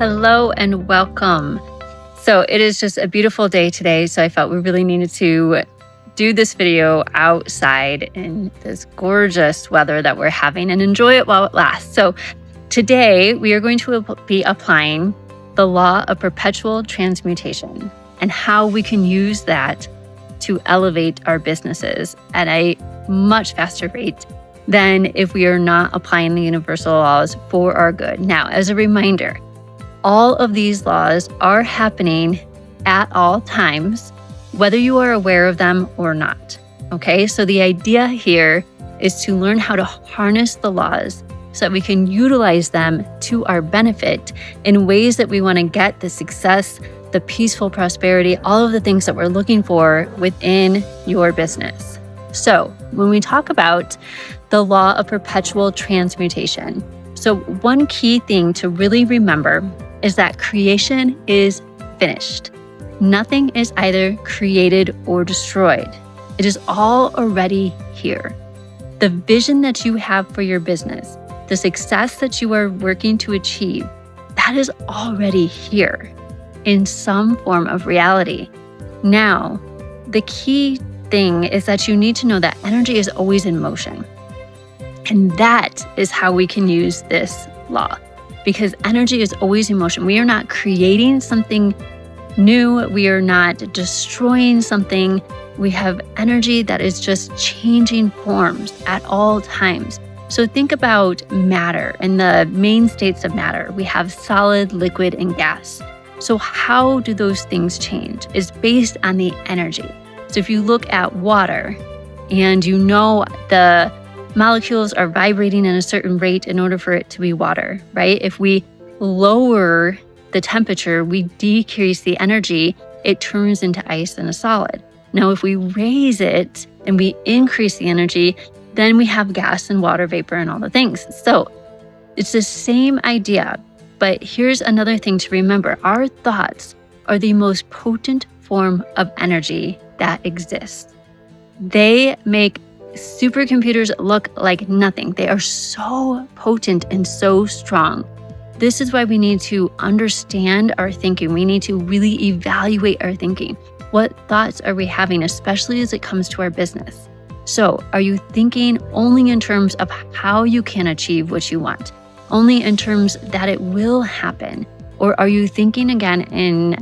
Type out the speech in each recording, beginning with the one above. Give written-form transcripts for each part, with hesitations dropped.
Hello and welcome. So it is just a beautiful day today. So I felt we really needed to do this video outside in this gorgeous weather that we're having and enjoy it while it lasts. So today we are going to be applying the Law of Perpetual Transmutation and how we can use that to elevate our businesses at a much faster rate than if we are not applying the universal laws for our good. Now, as a reminder, all of these laws are happening at all times, whether you are aware of them or not. Okay, so the idea here is to learn how to harness the laws so that we can utilize them to our benefit in ways that we want to get the success, the peaceful prosperity, all of the things that we're looking for within your business. So when we talk about the Law of Perpetual Transmutation, so one key thing to really remember is that creation is finished. Nothing is either created or destroyed. It is all already here. The vision that you have for your business, the success that you are working to achieve, that is already here in some form of reality. Now, the key thing is that you need to know that energy is always in motion. And that is how we can use this law, because energy is always in motion. We are not creating something new. We are not destroying something. We have energy that is just changing forms at all times. So think about matter and the main states of matter. We have solid, liquid, and gas. So how do those things change? It's based on the energy. So if you look at water and you know the molecules are vibrating at a certain rate in order for it to be water, right? If we lower the temperature, we decrease the energy, it turns into ice and a solid. Now, if we raise it and we increase the energy, then we have gas and water vapor and all the things. So it's the same idea, but here's another thing to remember. Our thoughts are the most potent form of energy that exists. They make supercomputers look like nothing. They are so potent and so strong. This is why we need to understand our thinking. We need to really evaluate our thinking. What thoughts are we having, especially as it comes to our business? So, are you thinking only in terms of how you can achieve what you want? Only in terms that it will happen? Or are you thinking again in,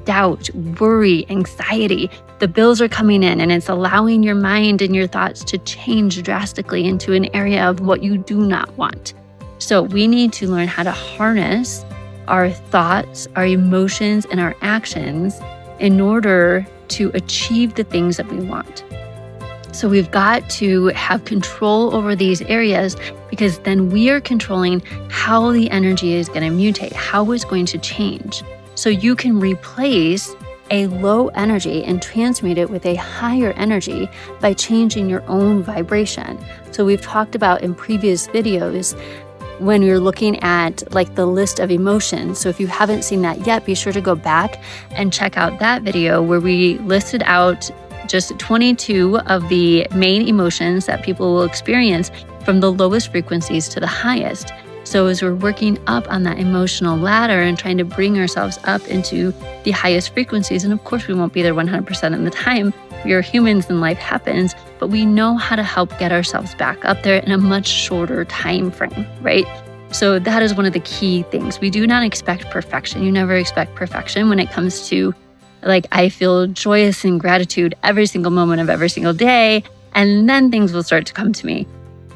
doubt, worry, anxiety? The bills are coming in and it's allowing your mind and your thoughts to change drastically into an area of what you do not want. So we need to learn how to harness our thoughts, our emotions, and our actions in order to achieve the things that we want. So we've got to have control over these areas, because then we are controlling how the energy is going to mutate, how it's going to change. So you can replace a low energy and transmute it with a higher energy by changing your own vibration. So we've talked about in previous videos when you're looking at like the list of emotions. So if you haven't seen that yet, be sure to go back and check out that video where we listed out just 22 of the main emotions that people will experience from the lowest frequencies to the highest. So as we're working up on that emotional ladder and trying to bring ourselves up into the highest frequencies, and of course we won't be there 100% of the time, we are humans and life happens, but we know how to help get ourselves back up there in a much shorter time frame, right? So that is one of the key things. We do not expect perfection. You never expect perfection when it comes to, like, I feel joyous and gratitude every single moment of every single day, and then things will start to come to me.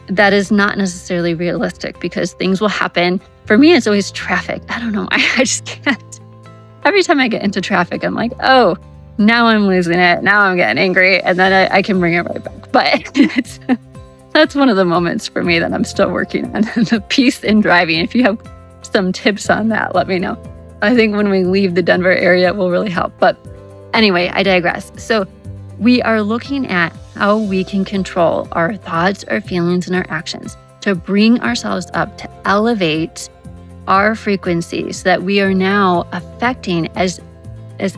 That is not necessarily realistic, because things will happen. For me, it's always traffic. I don't know. I just can't. Every time I get into traffic, I'm like, oh, now I'm losing it. Now I'm getting angry. And then I can bring it right back. But that's one of the moments for me that I'm still working on, the peace in driving. If you have some tips on that, let me know. I think when we leave the Denver area, it will really help. But anyway, I digress. So we are looking at how we can control our thoughts, our feelings, and our actions to bring ourselves up, to elevate our frequency so that we are now affecting as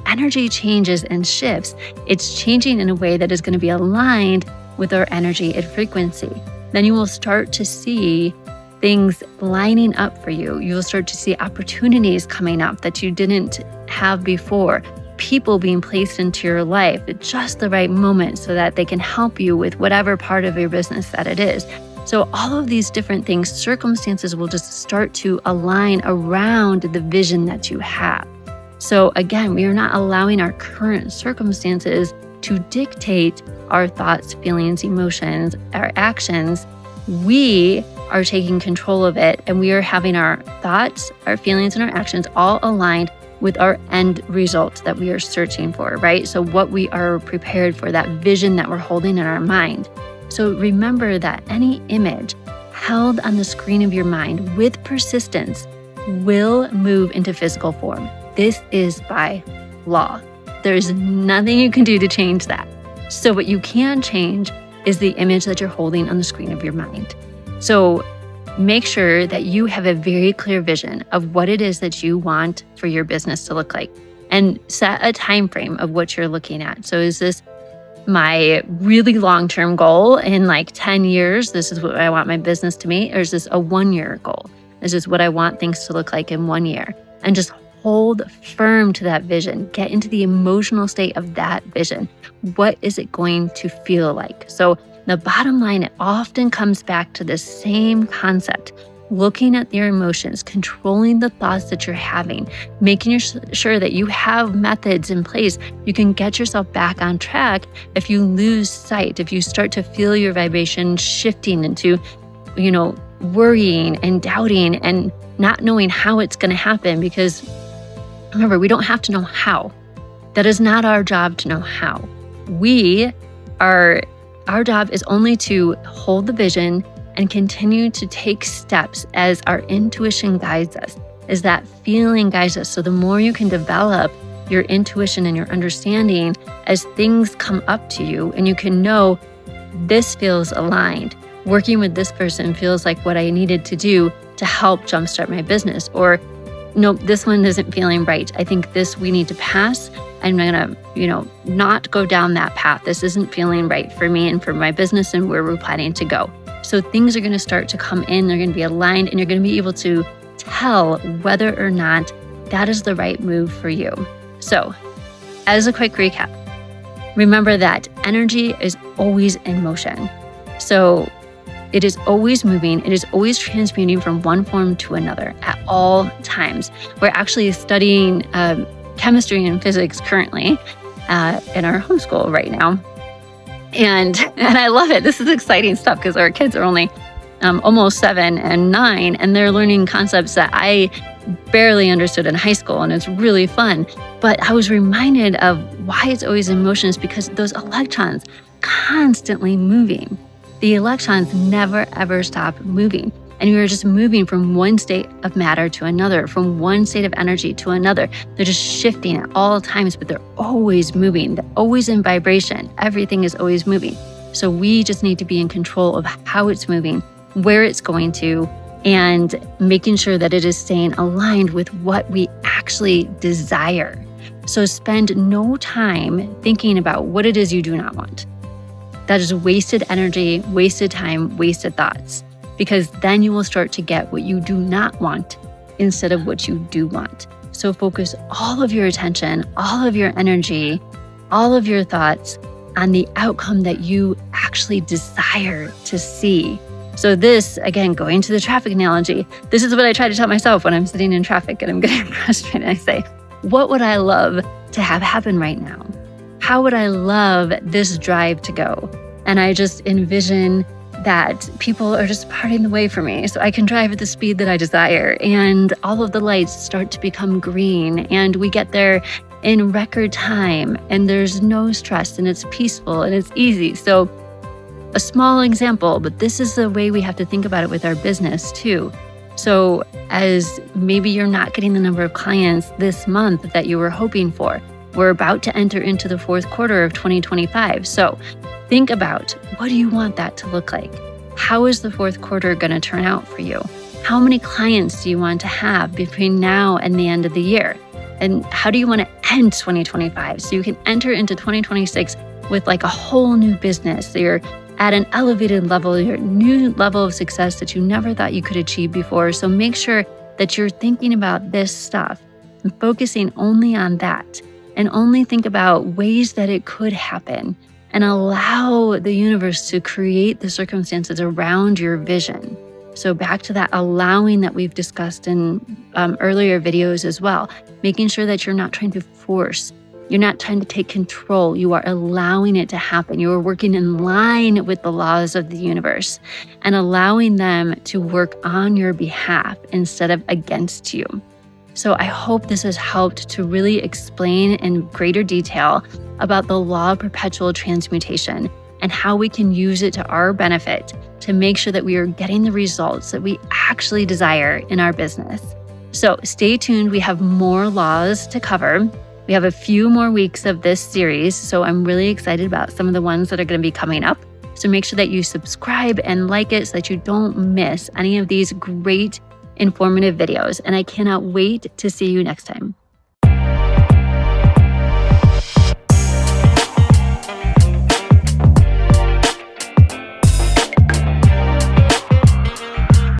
energy changes and shifts, it's changing in a way that is going to be aligned with our energy and frequency. Then you will start to see things lining up for you. You'll start to see opportunities coming up that you didn't have before. People being placed into your life at just the right moment so that they can help you with whatever part of your business that it is. So all of these different things, circumstances will just start to align around the vision that you have. So again, we are not allowing our current circumstances to dictate our thoughts, feelings, emotions, our actions. We are taking control of it, and we are having our thoughts, our feelings, and our actions all aligned with our end result that we are searching for, right? So what we are prepared for, that vision that we're holding in our mind. So remember that any image held on the screen of your mind with persistence will move into physical form. This is by law. There's nothing you can do to change that. So what you can change is the image that you're holding on the screen of your mind. So make sure that you have a very clear vision of what it is that you want for your business to look like, and set a time frame of what you're looking at. So is this my really long-term goal in like 10 years? This is what I want my business to be. Or is this a 1-year goal? This is what I want things to look like in 1 year. And just hold firm to that vision. Get into the emotional state of that vision. What is it going to feel like? So the bottom line, it often comes back to the same concept. Looking at your emotions, controlling the thoughts that you're having, making sure that you have methods in place. You can get yourself back on track if you lose sight, if you start to feel your vibration shifting into, worrying and doubting and not knowing how it's going to happen. Because remember, we don't have to know how. That is not our job to know how. Our job is only to hold the vision and continue to take steps as our intuition guides us, as that feeling guides us. So the more you can develop your intuition and your understanding as things come up to you, and you can know this feels aligned. Working with this person feels like what I needed to do to help jumpstart my business. Or nope, this one isn't feeling right. I think we need to pass. I'm gonna, not go down that path. This isn't feeling right for me and for my business and where we're planning to go. So things are gonna start to come in, they're gonna be aligned, and you're gonna be able to tell whether or not that is the right move for you. So, as a quick recap, remember that energy is always in motion. So it is always moving. It is always transmuting from one form to another at all times. We're actually studying chemistry and physics currently in our homeschool right now. And I love it. This is exciting stuff because our kids are only almost 7 and 9, and they're learning concepts that I barely understood in high school, and it's really fun. But I was reminded of why it's always in motion is because those electrons constantly moving. The electrons never ever stop moving. And we are just moving from one state of matter to another, from one state of energy to another. They're just shifting at all times, but they're always moving. They're always in vibration. Everything is always moving. So we just need to be in control of how it's moving, where it's going to, and making sure that it is staying aligned with what we actually desire. So spend no time thinking about what it is you do not want. That is wasted energy, wasted time, wasted thoughts. Because then you will start to get what you do not want instead of what you do want. So focus all of your attention, all of your energy, all of your thoughts on the outcome that you actually desire to see. So this, again, going to the traffic analogy, this is what I try to tell myself when I'm sitting in traffic and I'm getting frustrated. I say, what would I love to have happen right now? How would I love this drive to go? And I just envision that people are just parting the way for me so I can drive at the speed that I desire, and all of the lights start to become green, and we get there in record time, and there's no stress, and it's peaceful and it's easy. So a small example, but this is the way we have to think about it with our business too. So as maybe you're not getting the number of clients this month that you were hoping for, we're about to enter into the 4th quarter of 2025. So think about, what do you want that to look like? How is the 4th quarter going to turn out for you? How many clients do you want to have between now and the end of the year? And how do you want to end 2025 so you can enter into 2026 with like a whole new business? So you're at an elevated level, your new level of success that you never thought you could achieve before. So make sure that you're thinking about this stuff and focusing only on that, and only think about ways that it could happen, and allow the universe to create the circumstances around your vision. So back to that allowing that we've discussed in earlier videos as well, making sure that you're not trying to force, you're not trying to take control, you are allowing it to happen. You are working in line with the laws of the universe and allowing them to work on your behalf instead of against you. So I hope this has helped to really explain in greater detail about the law of perpetual transmutation and how we can use it to our benefit to make sure that we are getting the results that we actually desire in our business. So stay tuned. We have more laws to cover. We have a few more weeks of this series, so I'm really excited about some of the ones that are going to be coming up. So make sure that you subscribe and like it so that you don't miss any of these great informative videos. And I cannot wait to see you next time.